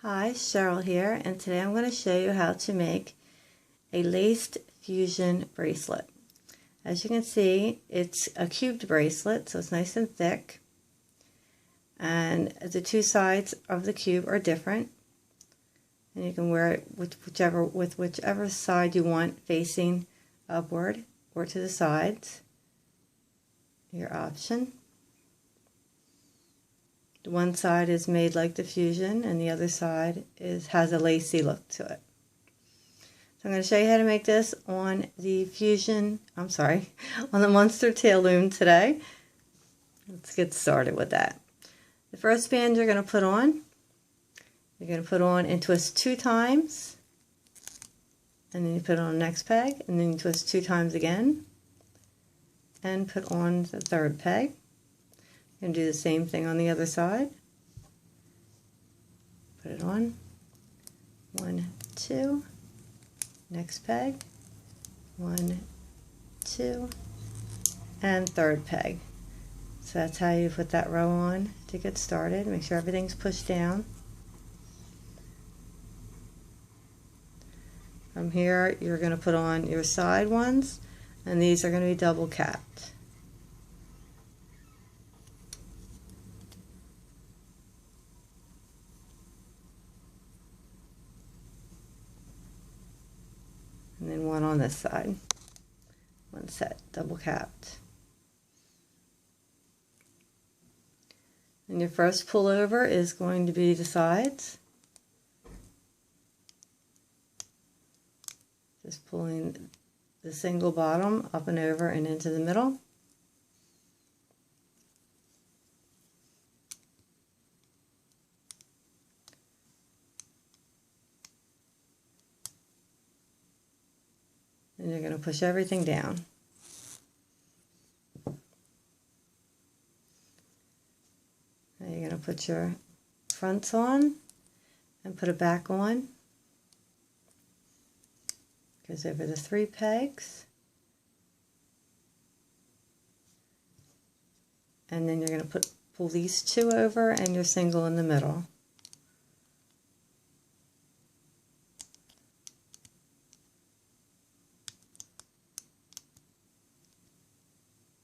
Hi, Cheryl here, and today I'm going to show you how to make a laced fusion bracelet. As you can see, it's a cubed bracelet, so it's nice and thick, and the two sides of the cube are different, and you can wear it with whichever side you want, facing upward or to the sides, your option. One side is made like the fusion and the other side has a lacy look to it. So I'm going to show you how to make this on the on the Monster Tail Loom today. Let's get started with that. The first band you're going to put on and twist 2 times, and then you put on the next peg, and then you twist 2 times again, and put on the third peg. And do the same thing on the other side. Put it on. 1, 2. Next peg. 1, 2. And third peg. So that's how you put that row on to get started. Make sure everything's pushed down. From here, you're going to put on your side ones, and these are going to be double capped. And then one on this side. One set, double capped. And your first pullover is going to be the sides. Just pulling the single bottom up and over and into the middle. And you're going to push everything down. Now you're going to put your fronts on and put it back on. Goes over the 3 pegs. And then you're going to pull these 2 over and your single in the middle.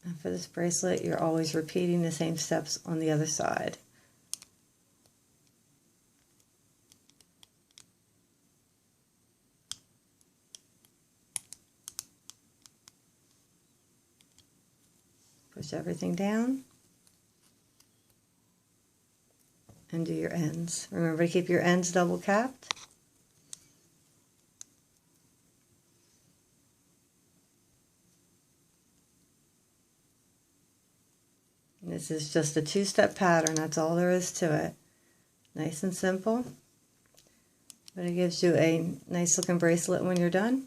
And for this bracelet, you're always repeating the same steps on the other side. Push everything down and do your ends. Remember to keep your ends double capped. This is just a 2-step pattern, that's all there is to it. Nice and simple, but it gives you a nice looking bracelet when you're done.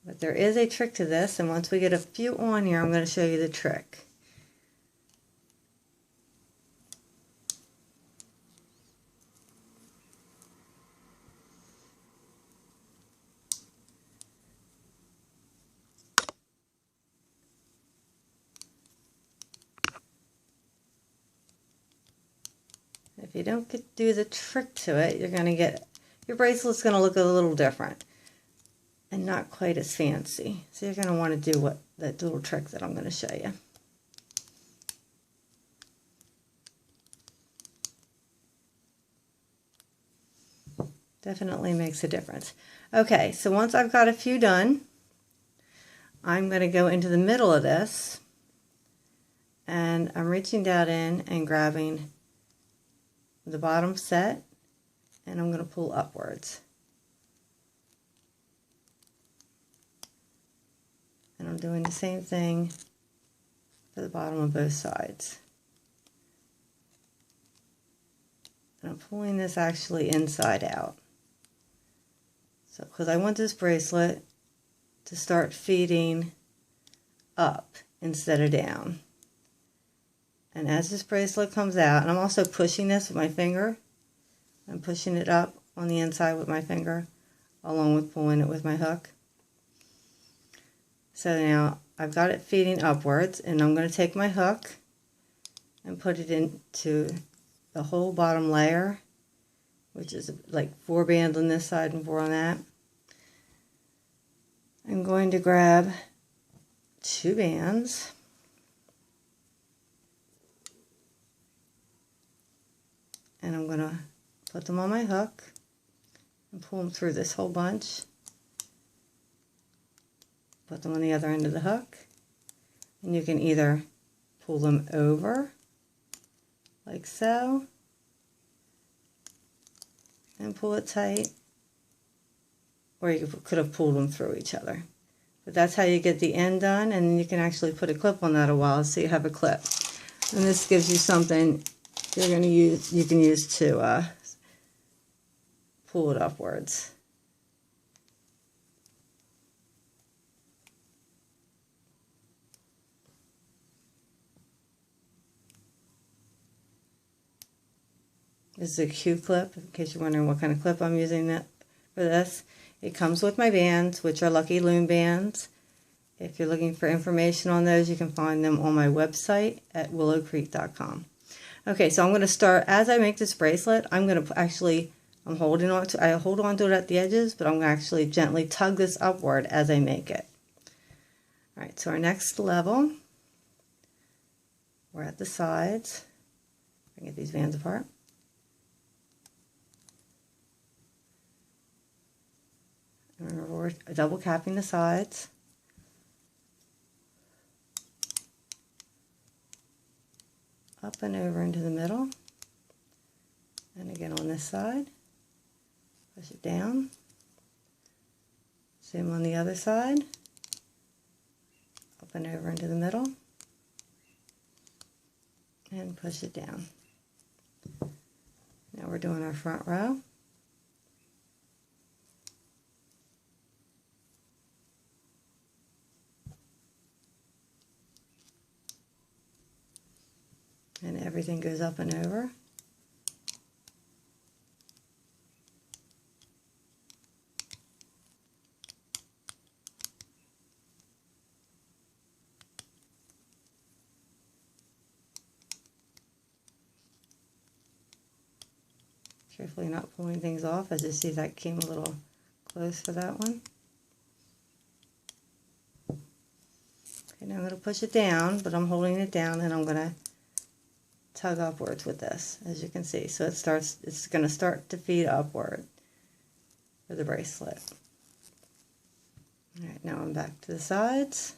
But there is a trick to this, and once we get a few on here, I'm going to show you the trick. If you don't do the trick to it, you're going to get, your bracelet's going to look a little different and not quite as fancy. So you're going to want to do that little trick that I'm going to show you. Definitely makes a difference. Okay, so once I've got a few done, I'm going to go into the middle of this, and I'm reaching down in and grabbing the bottom set, and I'm going to pull upwards. And I'm doing the same thing for the bottom of both sides. And I'm pulling this actually inside out. So, because I want this bracelet to start feeding up instead of down. And as this bracelet comes out, and I'm also pushing this with my finger, I'm pushing it up on the inside with my finger, along with pulling it with my hook. So now I've got it feeding upwards, and I'm going to take my hook and put it into the whole bottom layer, which is like 4 bands on this side and 4 on that. I'm going to grab 2 bands and I'm going to put them on my hook and pull them through this whole bunch. Put them on the other end of the hook, and you can either pull them over like so and pull it tight, or you could have pulled them through each other. But that's how you get the end done, and then you can actually put a clip on that a while so you have a clip. And this gives you something you're going to use, you can use to pull it upwards. This is a Q clip, in case you're wondering what kind of clip I'm using for this. It comes with my bands, which are Lucky Loom bands. If you're looking for information on those, you can find them on my website at willowcreek.com. Okay, so I'm going to start, as I make this bracelet, I'm going to actually, I hold on to it at the edges, but I'm going to actually gently tug this upward as I make it. Alright, so our next level, we're at the sides. I can get these bands apart. Remember, we're double capping the sides. Up and over into the middle. And again on this side. Push it down. Same on the other side. Up and over into the middle. And push it down. Now we're doing our front row. And everything goes up and over. Carefully not pulling things off, as you see that came a little close for that one. Okay, now I'm going to push it down, but I'm holding it down, and I'm going to tug upwards with this, as you can see. So it's going to start to feed upward for the bracelet. Alright, now I'm back to the sides.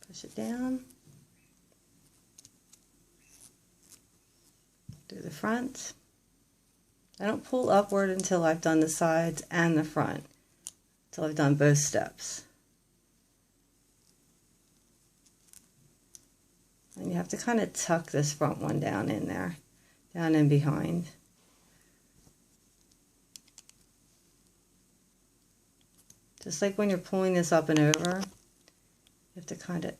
Push it down, do the front. I don't pull upward until I've done the sides and the front, until I've done both steps. And you have to kind of tuck this front one down in there, down in behind. Just like when you're pulling this up and over, you have to kind of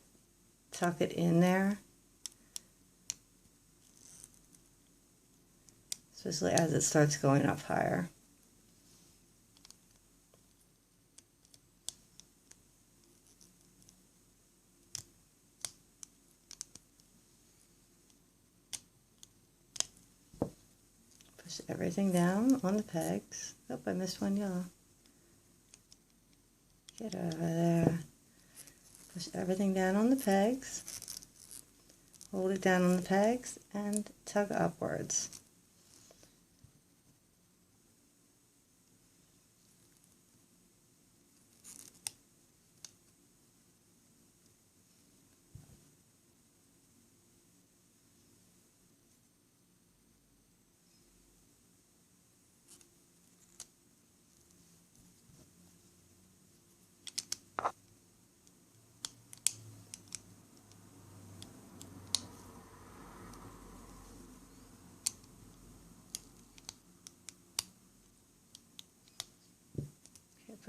tuck it in there, especially as it starts going up higher. Push everything down on the pegs. Oh, I missed one yellow. Get over there. Push everything down on the pegs, hold it down on the pegs, and tug upwards.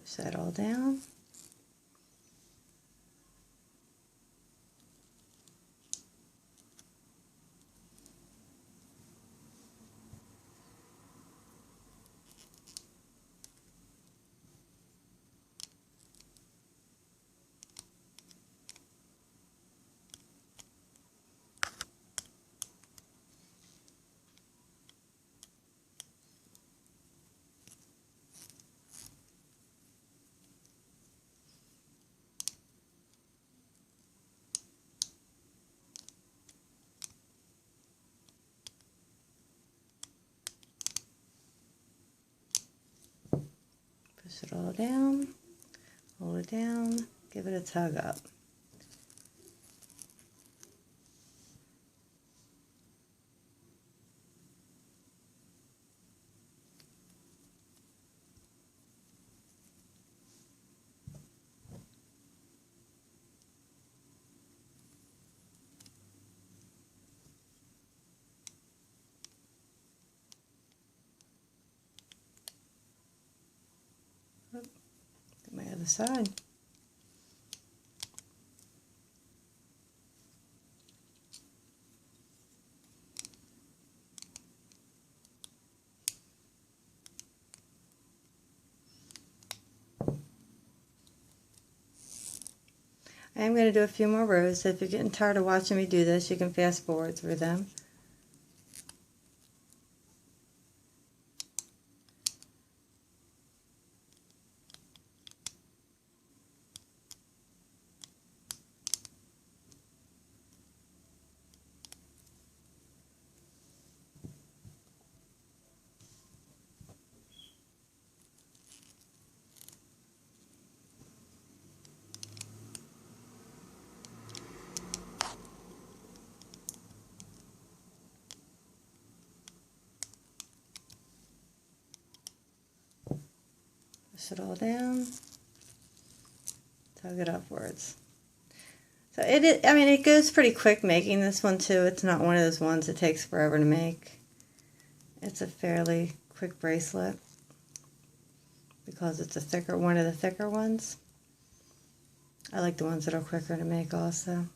Push that all down. Push it all down, hold it down, give it a tug up. My other side. I am going to do a few more rows, so if you're getting tired of watching me do this, you can fast forward through them. Push it all down, tug it upwards. So I mean, it goes pretty quick making this one too. It's not one of those ones that takes forever to make. It's a fairly quick bracelet because it's one of the thicker ones. I like the ones that are quicker to make also.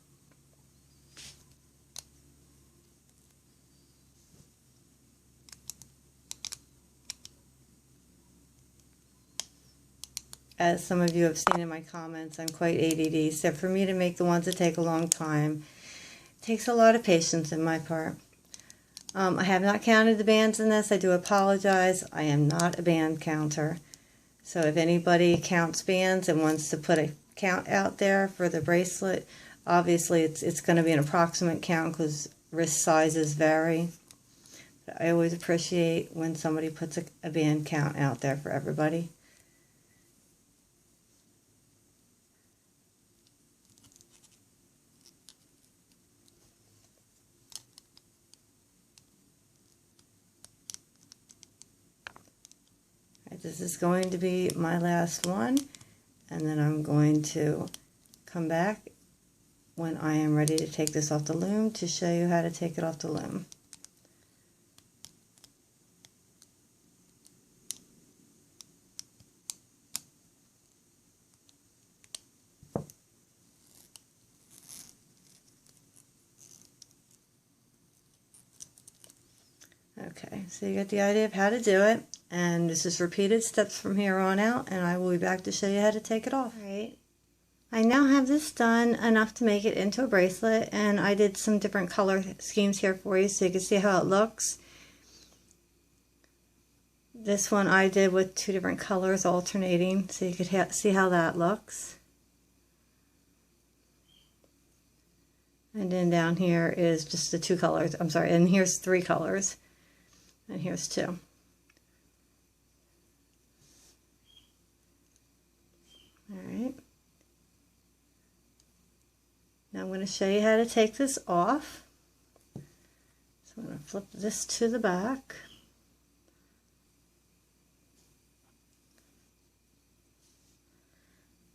As some of you have seen in my comments, I'm quite ADD, so for me to make the ones that take a long time, it takes a lot of patience on my part. I have not counted the bands in this. I do apologize. I am not a band counter. So if anybody counts bands and wants to put a count out there for the bracelet, obviously it's going to be an approximate count because wrist sizes vary. But I always appreciate when somebody puts a band count out there for everybody. This is going to be my last one, and then I'm going to come back when I am ready to take this off the loom to show you how to take it off the loom. Okay, so you get the idea of how to do it, and this is repeated steps from here on out, and I will be back to show you how to take it off. All right, I now have this done enough to make it into a bracelet, and I did some different color schemes here for you so you can see how it looks. This one I did with 2 different colors alternating, so you could see how that looks. And then down here is just the 2 colors, I'm sorry, and here's 3 colors. And here's 2. All right. Now I'm going to show you how to take this off. So I'm going to flip this to the back.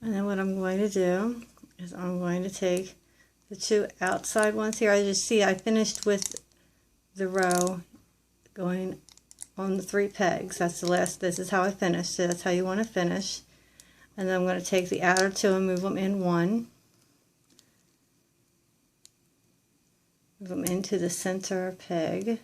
And then what I'm going to do is I'm going to take the 2 outside ones here. As you see, I finished with the row going on the 3 pegs. That's the last. This is how I finished. So that's how you want to finish. And then I'm going to take the outer two and move them in one. Move them into the center peg.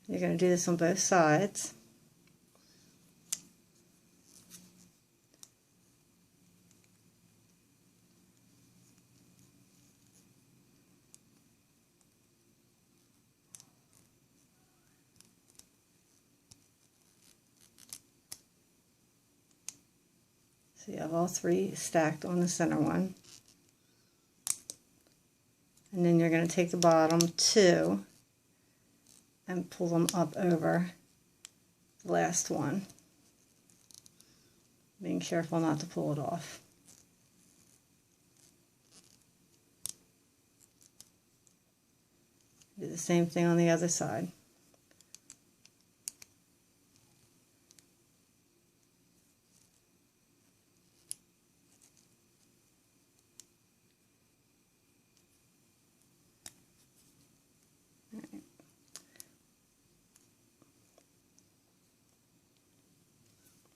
You're going to do this on both sides. So you have all three stacked on the center one. And then you're going to take the bottom two and pull them up over the last one. Being careful not to pull it off. Do the same thing on the other side.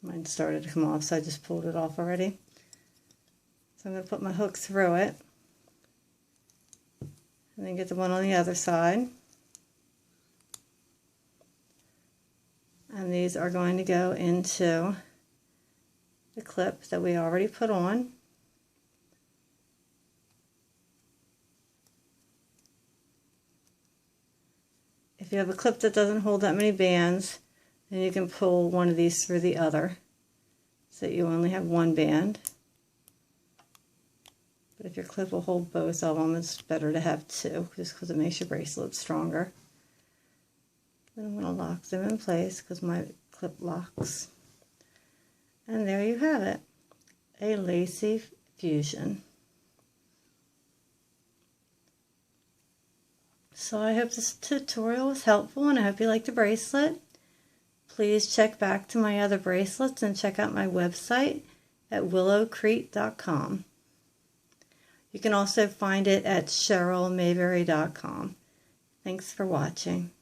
Mine started to come off, so I just pulled it off already. So I'm going to put my hook through it, and then get the one on the other side. And these are going to go into the clip that we already put on. If you have a clip that doesn't hold that many bands, then you can pull one of these through the other so that you only have one band. But if your clip will hold both of them, it's better to have two, just because it makes your bracelet stronger. Then I'm going to lock them in place because my clip locks. And there you have it, a Lacy fusion. So I hope this tutorial was helpful, and I hope you liked the bracelet. Please check back to my other bracelets and check out my website at willowcrete.com. You can also find it at cherylmayberry.com. Thanks for watching.